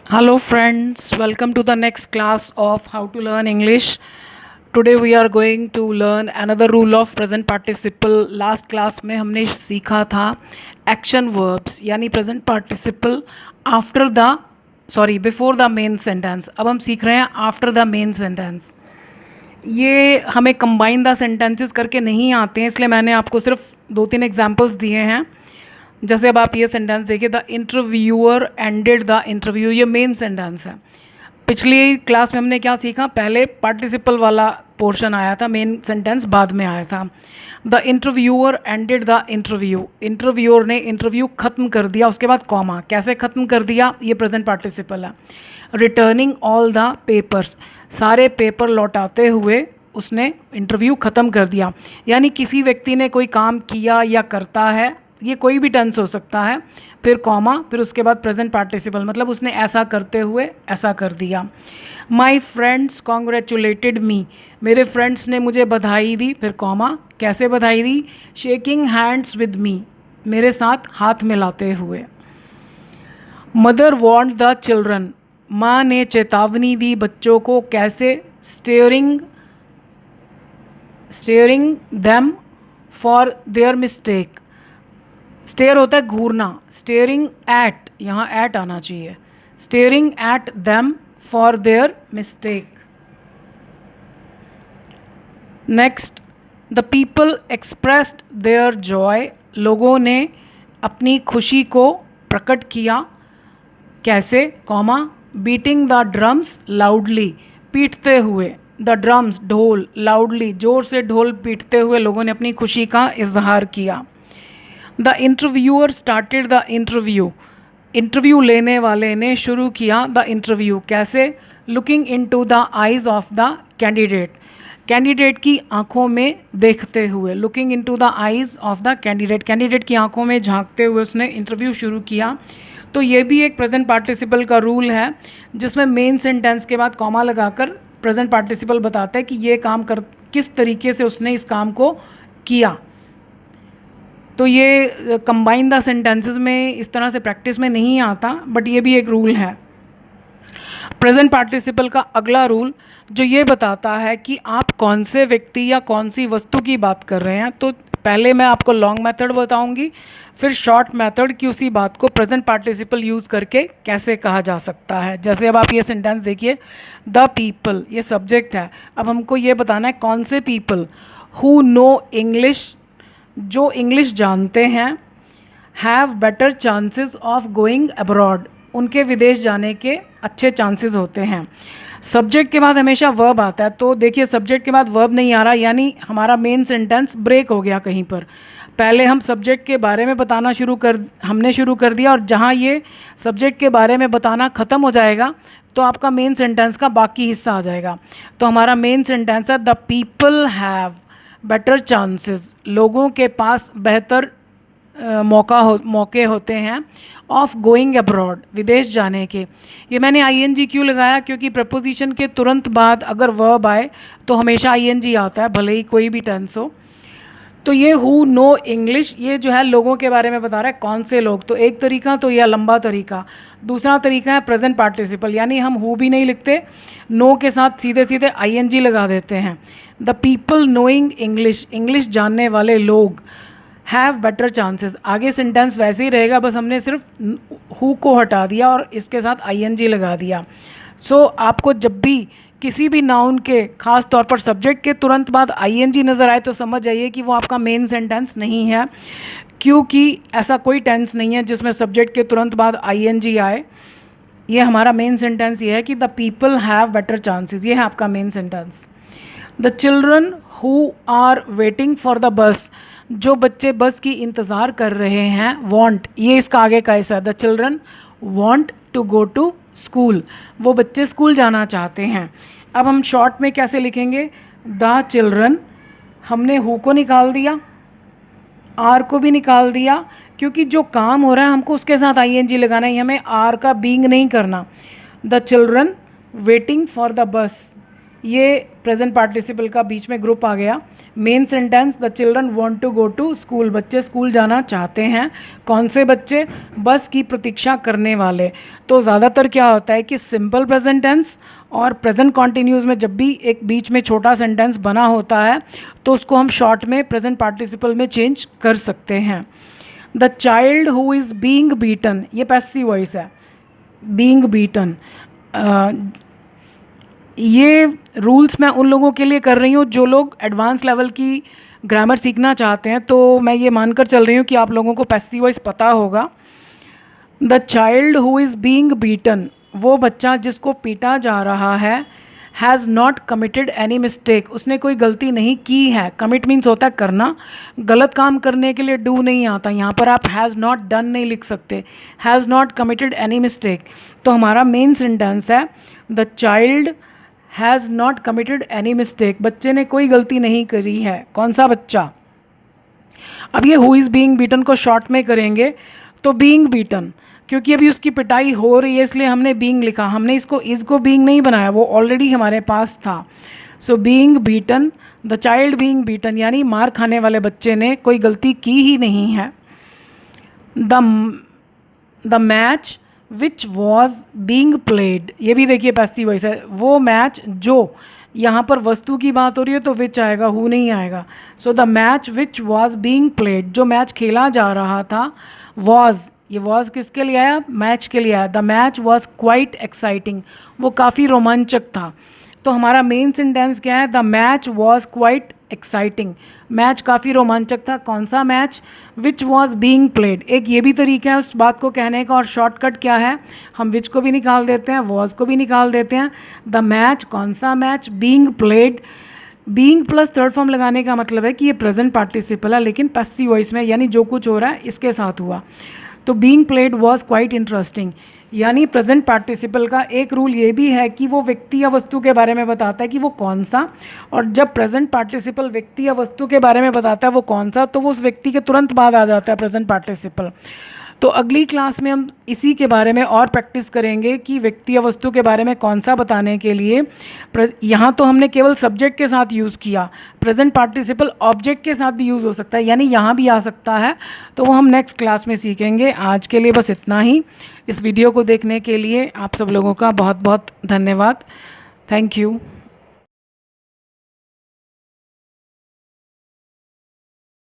Hello friends, welcome to the next class of how to learn English. Today we are going to learn another rule of present participle. Last class में हमने सीखा था action verbs यानी present participle after the before the main sentence. अब हम सीख रहे हैं after the main sentence. ये हमें combine the sentences करके नहीं आते हैं, इसलिए मैंने आपको सिर्फ 2-3 एग्जाम्पल्स दिए हैं. जैसे अब आप ये सेंटेंस देखिए, the interviewer ended the interview, ये मेन सेंटेंस है. पिछली क्लास में हमने क्या सीखा, पहले पार्टिसिपल वाला पोर्शन आया था, मेन सेंटेंस बाद में आया था. The interviewer ended the interview, interviewer ने इंटरव्यू ख़त्म कर दिया, उसके बाद कॉमा. कैसे ख़त्म कर दिया, ये प्रेजेंट पार्टिसिपल है. रिटर्निंग ऑल द पेपर्स, सारे पेपर लौटाते हुए उसने इंटरव्यू ख़त्म कर दिया. यानी किसी व्यक्ति ने कोई काम किया या करता है, ये कोई भी टेंस हो सकता है, फिर कॉमा, फिर उसके बाद प्रेजेंट पार्टिसिपल, मतलब उसने ऐसा करते हुए ऐसा कर दिया. माई फ्रेंड्स कॉन्ग्रेचुलेटेड मी, मेरे फ्रेंड्स ने मुझे बधाई दी, फिर कॉमा. कैसे बधाई दी, शेकिंग हैंड्स विद मी, मेरे साथ हाथ मिलाते हुए. मदर वॉर्न्ड द चिल्ड्रन, माँ ने चेतावनी दी बच्चों को. कैसे, staring them for their mistake. Stare होता है घूरना, स्टेयरिंग एट, यहाँ एट आना चाहिए. Staring at them for their mistake. Next, the people expressed their joy, लोगों ने अपनी खुशी को प्रकट किया. कैसे, comma. Beating the drums loudly, पीटते हुए. द ड्रम्स, ढोल. लाउडली, जोर से ढोल पीटते हुए लोगों ने अपनी खुशी का इजहार किया. The interviewer started the interview, interview लेने वाले ने शुरू किया द इंटरव्यू. कैसे, looking into the eyes of the candidate, candidate की आंखों में देखते हुए. Looking into the eyes of the candidate, candidate की आंखों में झांकते हुए उसने इंटरव्यू शुरू किया. तो ये भी एक प्रेजेंट पार्टिसिपल का रूल है, जिसमें मेन सेंटेंस के बाद कॉमा लगाकर प्रेजेंट पार्टिसिपल बताता है कि ये काम किस तरीके से उसने इस काम को किया. तो ये कंबाइन द सेंटेंसेस में इस तरह से प्रैक्टिस में नहीं आता, बट ये भी एक रूल है. प्रेजेंट पार्टिसिपल का अगला रूल जो ये बताता है कि आप कौन से व्यक्ति या कौन सी वस्तु की बात कर रहे हैं. तो पहले मैं आपको लॉन्ग मेथड बताऊंगी, फिर शॉर्ट मेथड कि उसी बात को प्रेजेंट पार्टिसिपल यूज़ करके कैसे कहा जा सकता है. जैसे अब आप ये सेंटेंस देखिए, द पीपल, ये सब्जेक्ट है. अब हमको ये बताना है कौन से पीपल. हु नो इंग्लिश, जो इंग्लिश जानते हैं. Have better chances of going abroad, उनके विदेश जाने के अच्छे चांसेस होते हैं. सब्जेक्ट के बाद हमेशा वर्ब आता है, तो देखिए सब्जेक्ट के बाद वर्ब नहीं आ रहा, यानी हमारा मेन सेंटेंस ब्रेक हो गया कहीं पर. पहले हम सब्जेक्ट के बारे में बताना हमने शुरू कर दिया, और जहाँ ये सब्जेक्ट के बारे में बताना ख़त्म हो जाएगा तो आपका मेन सेंटेंस का बाकी हिस्सा आ जाएगा. तो हमारा मेन सेंटेंस है, the people have better chances, लोगों के पास बेहतर मौके होते हैं. ऑफ गोइंग अब्रॉड, विदेश जाने के. ये मैंने आईएनजी क्यों लगाया, क्योंकि प्रपोजिशन के तुरंत बाद अगर वर्ब आए तो हमेशा आईएनजी आता है, भले ही कोई भी टेंस हो. तो ये हु नो इंग्लिश, ये जो है लोगों के बारे में बता रहा है, कौन से लोग. तो एक तरीका तो यह लंबा तरीका. दूसरा तरीका है प्रेजेंट पार्टिसिपल, यानी हम हु भी नहीं लिखते, नो के साथ सीधे सीधे आईएनजी लगा देते हैं. The people knowing English, English जानने वाले लोग. हैव बेटर चांसेस, आगे सेंटेंस वैसे ही रहेगा, बस हमने सिर्फ हु को हटा दिया और इसके साथ आईएनजी लगा दिया. सो आपको जब भी किसी भी नाउन के, खास तौर पर सब्जेक्ट के तुरंत बाद आईएनजी नज़र आए तो समझ जाइए कि वो आपका मेन सेंटेंस नहीं है, क्योंकि ऐसा कोई टेंस नहीं है जिसमें सब्जेक्ट के तुरंत बाद आईएनजी आए. ये हमारा मेन सेंटेंस ये है कि the people have better chances, ये है आपका main sentence. The children who are waiting for the bus, जो बच्चे बस की इंतज़ार कर रहे हैं. वॉन्ट, ये इसका आगे का हिस्सा है. The children want to go to school, वो बच्चे स्कूल जाना चाहते हैं. अब हम शॉर्ट में कैसे लिखेंगे, द चिल्ड्रन, हमने हु को निकाल दिया, आर को भी निकाल दिया, क्योंकि जो काम हो रहा है हमको उसके साथ आईएनजी लगाना है, हमें आर का बीइंग नहीं करना. The children waiting for the बस, ये प्रेजेंट पार्टिसिपल का बीच में ग्रुप आ गया। Main sentence, the children want to go to school, बच्चे स्कूल जाना चाहते हैं। कौन से बच्चे? बस की प्रतीक्षा करने वाले। तो ज़्यादातर क्या होता है कि सिंपल प्रेजेंट टेंस और प्रेजेंट कॉन्टिन्यूस में जब भी एक बीच में छोटा सेंटेंस बना होता है तो उसको हम शॉर्ट में प्रेजेंट पार्टिसिपल में चेंज कर सकते हैं। The child who is being beaten, ये पैसिव वॉइस है, बीइंग बीटन। ये रूल्स मैं उन लोगों के लिए कर रही हूँ जो लोग एडवांस लेवल की ग्रामर सीखना चाहते हैं, तो मैं ये मानकर चल रही हूँ कि आप लोगों को पैसिव वॉइस पता होगा। The child who is being beaten, वो बच्चा जिसको पीटा जा रहा है, has not committed any mistake, उसने कोई गलती नहीं की है। कमिट मीन्स होता है करना, गलत काम करने के लिए डू नहीं आता, यहाँ पर आप हैज़ नॉट डन नहीं लिख सकते, has not committed any mistake. तो हमारा मेन सेंटेंस है the child has not committed any mistake, बच्चे ने कोई गलती नहीं करी है। कौन सा बच्चा? अब ये हु इज़ बीइंग बीटन को शॉर्ट में करेंगे तो बीइंग बीटन, क्योंकि अभी उसकी पिटाई हो रही है इसलिए हमने बीइंग लिखा, हमने इसको इज़ को बीइंग नहीं बनाया, वो ऑलरेडी हमारे पास था। So being beaten, the child being beaten, यानी मार खाने वाले बच्चे ने कोई गलती की ही नहीं है। The match which was being played, ये भी देखिए पैसिव वॉइस है, वो मैच जो, यहाँ पर वस्तु की बात हो रही है तो विच आएगा, हु नहीं आएगा। So the match which was being played, जो मैच खेला जा रहा था, वॉज, ये वॉज किसके लिए आया? मैच के लिए आया। The match was quite exciting, वो काफ़ी रोमांचक था। तो हमारा मेन सेंटेंस क्या है? The match was quite exciting, match काफ़ी रोमांचक था। कौन सा match? Which was being played. एक ये भी तरीका है उस बात को कहने का, और शॉर्टकट क्या है? हम विच को भी निकाल देते हैं, वॉज को भी निकाल देते हैं। द मैच, कौन सा match? Being played. Being plus third form लगाने का मतलब है कि ये प्रेजेंट पार्टिसिपल है लेकिन पैसिव वॉइस में, यानी जो कुछ हो रहा है इसके साथ हुआ। तो being played was quite interesting, यानी प्रेजेंट पार्टिसिपल का एक रूल ये भी है कि वो व्यक्ति या वस्तु के बारे में बताता है कि वो कौन सा, और जब प्रेजेंट पार्टिसिपल व्यक्ति या वस्तु के बारे में बताता है वो कौन सा, तो वो उस व्यक्ति के तुरंत बाद आ जाता है प्रेजेंट पार्टिसिपल। तो अगली क्लास में हम इसी के बारे में और प्रैक्टिस करेंगे कि व्यक्ति या वस्तु के बारे में कौन सा बताने के लिए। यहाँ तो हमने केवल सब्जेक्ट के साथ यूज़ किया, प्रेजेंट पार्टिसिपल ऑब्जेक्ट के साथ भी यूज़ हो सकता है, यानी यहाँ भी आ सकता है, तो वो हम नेक्स्ट क्लास में सीखेंगे। आज के लिए बस इतना ही। इस वीडियो को देखने के लिए आप सब लोगों का बहुत बहुत धन्यवाद। Thank you.